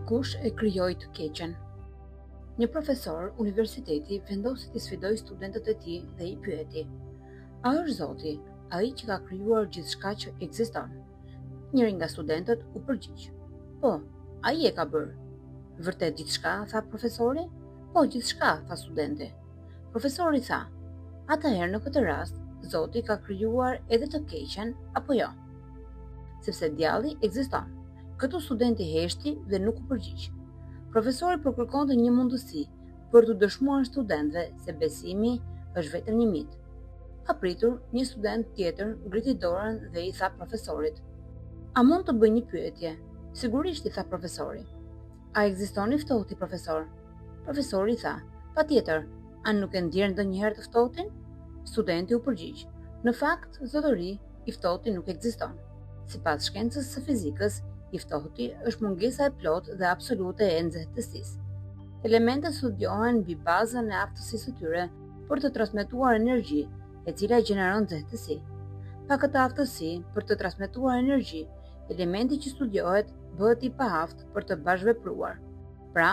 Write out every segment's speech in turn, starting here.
Kush e krijoi të keqen? Një profesor universiteti vendosi të sfidoj studentët e tij dhe i pyeti: "A është Zoti ai që ka krijuar gjithçka që ekziston?" Njëri nga studentët u përgjigj: "Po, ai e ka bërë." "Vërtet gjithçka?" tha profesori. "Po, gjithçka," tha studenti. Profesori tha: "Atëherë në këtë rast, Zoti ka krijuar edhe të keqen apo jo?" "Sepse djalli ekziston." Këtu studenti heshti dhe nuk u përgjigj. Profesori po kërkonte një mundësi për të dëshmuar studentëve se besimi është vetëm një mit. Apritur, një student tjetër ngriti dorën dhe i tha profesorit: "A mund të bëj një pyetje?" "Sigurisht," i tha profesori. "A ekziston i ftohti, profesor?" Profesori tha: "Patjetër, a nuk e ndjen ndonjëherë të ftohtin?" Studenti u përgjigj: "Në fakt, zotëri, i ftohti nuk ekziston. Sipas shkencës së fizikës, i ftohti është mungesa e plotë dhe absolute e nxehtësisë. Elementet studiohen mbi bazën e aftësisë së tyre për të transmetuar energji, e cila gjeneron nxehtësi. Pa këtë aftësi për të transmetuar energji, elementi që studiohet bëhet i paaft për të bashkëvepruar. Pra,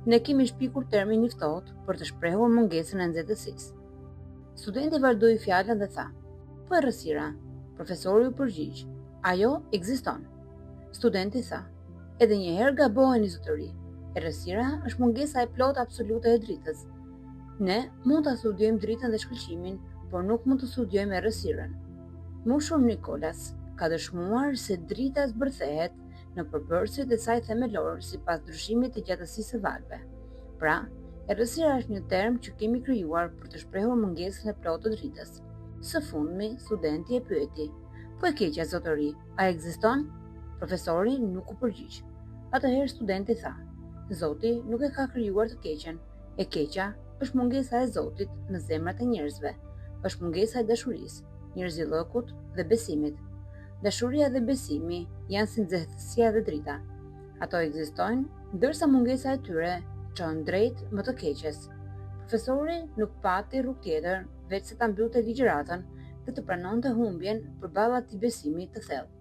ne kemi shpikur termin i ftohtë për të shprehur mungesën e nxehtësisë." Studenti vazhdoi fjalën dhe tha: "Po errësira?" Profesori u përgjigj: "Ajo ekziston." Studenti tha: "Edhe një herë gaboheni, zotëri. Errësira është mungesa e plotë absolute e dritës. Ne mund ta studiojmë dritën dhe shkëlqimin, por nuk mund të studiojmë errësirën." Mushur Nikolas ka dëshmuar se drita zbërthehet në përbërësit e saj themelor sipas ndryshimit të gjatësisë së valve. Pra, errësira është një term që kemi krijuar për të shprehur mungesën e plotë të dritës. Së fundmi, studenti e pyeti: "Po e keqja, zotëri, a ekziston?" Profesori nuk u përgjigj. Atëherë studenti tha: "Zoti nuk e ka krijuar të keqen. E keqja është mungesa e Zotit në zemrat e njerëzve. Është mungesa e dashurisë, njerëzillëkut dhe besimit. Dashuria dhe besimi janë si nxehtësia dhe drita. Ato ekzistojnë, ndërsa mungesa e tyre çon drejt më të keqes." Profesori nuk pati rrugë tjetër veç se ta mbyllte ligjëratën dhe të pranonte humbjen përballë atij besimi të thellë.